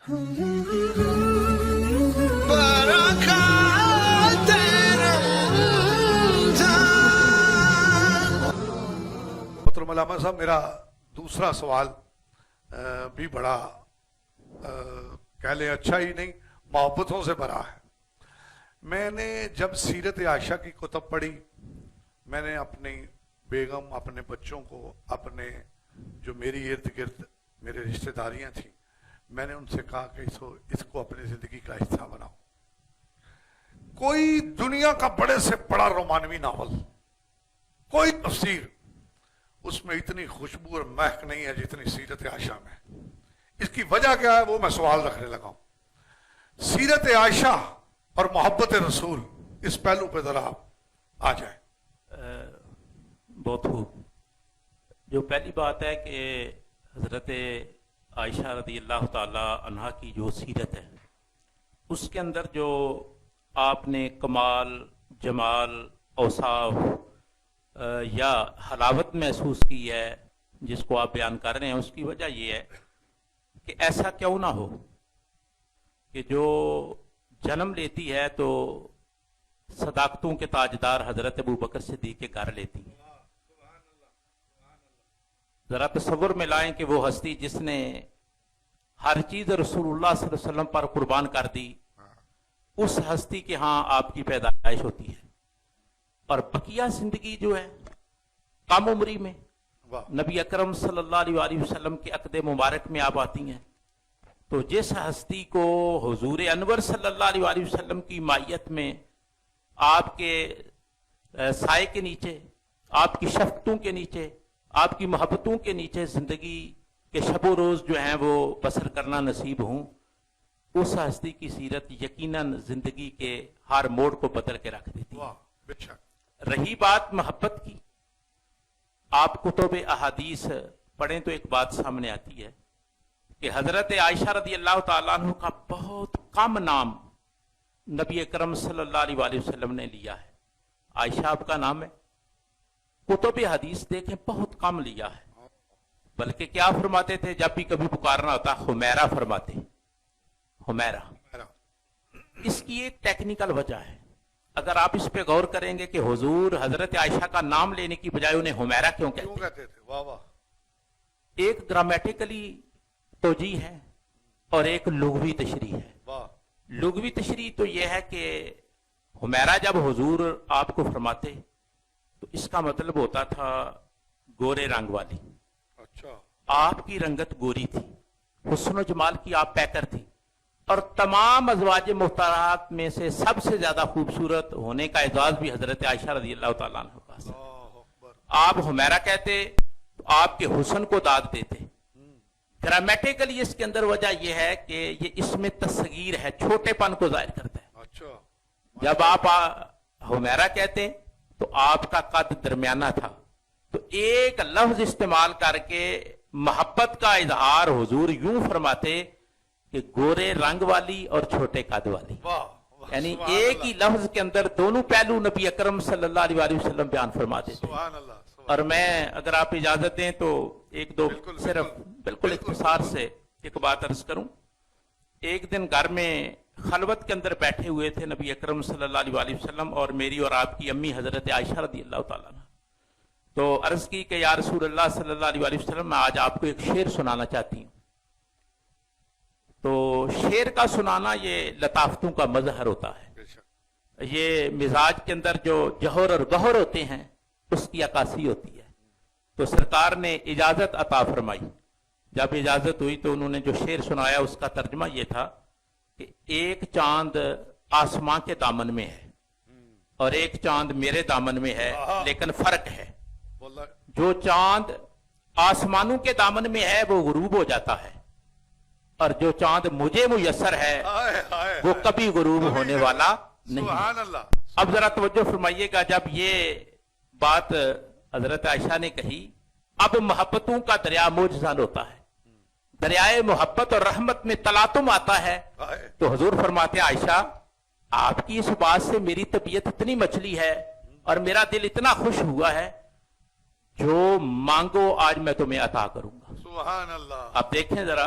محترم علامہ صاحب، میرا دوسرا سوال بھی بڑا کہہ لیں اچھا ہی نہیں، محبتوں سے بھرا ہے۔ میں نے جب سیرت عائشہ کی کتب پڑھی، میں نے اپنی بیگم، اپنے بچوں کو، اپنے جو میری ارد گرد میرے رشتہ داریاں تھیں، میں نے ان سے کہا کہ اس کو اپنی زندگی کا حصہ بناؤ۔ کوئی دنیا کا بڑے سے بڑا رومانوی ناول، کوئی تفسیر اس میں اتنی خوشبو اور مہک نہیں ہے جتنی سیرت عائشہ میں۔ اس کی وجہ کیا ہے وہ میں سوال رکھنے لگا ہوں۔ سیرت عائشہ اور محبت رسول، اس پہلو پہ ذرا آ جائیں۔ بہت خوب۔ جو پہلی بات ہے کہ حضرت عائشہ رضی اللہ تعالی عنہا کی جو سیرت ہے، اس کے اندر جو آپ نے کمال، جمال، اوصاف یا حلاوت محسوس کی ہے جس کو آپ بیان کر رہے ہیں، اس کی وجہ یہ ہے کہ ایسا کیوں نہ ہو کہ جو جنم لیتی ہے تو صداقتوں کے تاجدار حضرت ابوبکر صدیق کے گھر لیتی ہے۔ ذرا تصور میں لائیں کہ وہ ہستی جس نے ہر چیز رسول اللہ صلی اللہ علیہ وسلم پر قربان کر دی، اس ہستی کے ہاں آپ کی پیدائش ہوتی ہے، اور بقیہ زندگی جو ہے کم عمری میں نبی اکرم صلی اللہ علیہ وآلہ وسلم کے عقد مبارک میں آپ آتی ہیں۔ تو جس ہستی کو حضور انور صلی اللہ علیہ وآلہ وسلم کی مائیت میں آپ کے سائے کے نیچے، آپ کی شفقتوں کے نیچے، آپ کی محبتوں کے نیچے زندگی کے شب و روز جو ہیں وہ بسر کرنا نصیب ہوں، اس ہستی کی سیرت یقیناً زندگی کے ہر موڑ کو بدل کے رکھ دیتی ہے۔ رہی بات محبت کی، آپ کتب احادیث پڑھیں تو ایک بات سامنے آتی ہے کہ حضرت عائشہ رضی اللہ تعالیٰ عنہ کا بہت کم نام نبی اکرم صلی اللہ علیہ وآلہ وسلم نے لیا ہے۔ عائشہ آپ کا نام ہے، کتب حدیث دیکھیں بہت کم لیا ہے، بلکہ کیا فرماتے تھے جب بھی کبھی پکارنا ہوتا حمیرہ فرماتے، حمیرہ۔ اس کی ایک ٹیکنیکل وجہ ہے، اگر آپ اس پہ غور کریں گے کہ حضور حضرت عائشہ کا نام لینے کی بجائے انہیں حمیرہ کیوں کہتے تھے؟ واہ واہ۔ ایک گرامیٹیکلی توجیہ ہے اور ایک لغوی تشریح ہے۔ لغوی تشریح تو یہ ہے کہ حمیرہ جب حضور آپ کو فرماتے تو اس کا مطلب ہوتا تھا گورے رنگ والی۔ اچھا، آپ کی رنگت گوری تھی، حسن و جمال کی آپ پیکر تھی، اور تمام ازواج محترمات میں سے سب سے زیادہ خوبصورت ہونے کا اعزاز بھی حضرت عائشہ رضی اللہ تعالیٰ عنہ کے پاس ہے۔ آپ حمیرہ کہتے تو آپ کے حسن کو داد دیتے۔ گرامیٹیکلی اس کے اندر وجہ یہ ہے کہ یہ اس میں تصغیر ہے، چھوٹے پن کو ظاہر کرتا ہے۔ جب آپ حمیرہ کہتے تو آپ کا قد درمیانہ تھا، تو ایک لفظ استعمال کر کے محبت کا اظہار حضور یوں فرماتے کہ گورے رنگ والی اور چھوٹے قد والی، یعنی ایک ہی لفظ کے اندر دونوں پہلو نبی اکرم صلی اللہ علیہ وآلہ وسلم بیان فرماتے تھے۔ اور میں اگر آپ اجازت دیں تو ایک دو صرف بالکل اختصار سے ایک بات عرض کروں۔ ایک دن گھر میں خلوت کے اندر بیٹھے ہوئے تھے نبی اکرم صلی اللہ علیہ وآلہ وسلم اور میری اور آپ کی امی حضرت عائشہ رضی اللہ تعالیٰ عنہ۔ تو عرض کی کہ یا رسول اللہ صلی اللہ علیہ وآلہ وسلم، میں آج آپ کو ایک شعر سنانا چاہتی ہوں۔ تو شعر کا سنانا یہ لطافتوں کا مظہر ہوتا ہے، یہ مزاج کے اندر جو جوہر اور گوہر ہوتے ہیں اس کی عکاسی ہوتی ہے۔ تو سرکار نے اجازت عطا فرمائی۔ جب اجازت ہوئی تو انہوں نے جو شعر سنایا اس کا ترجمہ یہ تھا کہ ایک چاند آسمان کے دامن میں ہے اور ایک چاند میرے دامن میں ہے، لیکن فرق ہے، جو چاند آسمانوں کے دامن میں ہے وہ غروب ہو جاتا ہے، اور جو چاند مجھے میسر ہے وہ کبھی غروب ہونے والا نہیں۔ اب ذرا توجہ فرمائیے گا، جب یہ بات حضرت عائشہ نے کہی، اب محبتوں کا دریا موج زن ہوتا ہے، دریائے محبت اور رحمت میں تلاطم آتا ہے۔ تو حضور فرماتے عائشہ، آپ کی اس بات سے میری طبیعت اتنی مچلی ہے اور میرا دل اتنا خوش ہوا ہے، جو مانگو آج میں تمہیں عطا کروں گا۔ سبحان اللہ۔ اب دیکھیں ذرا،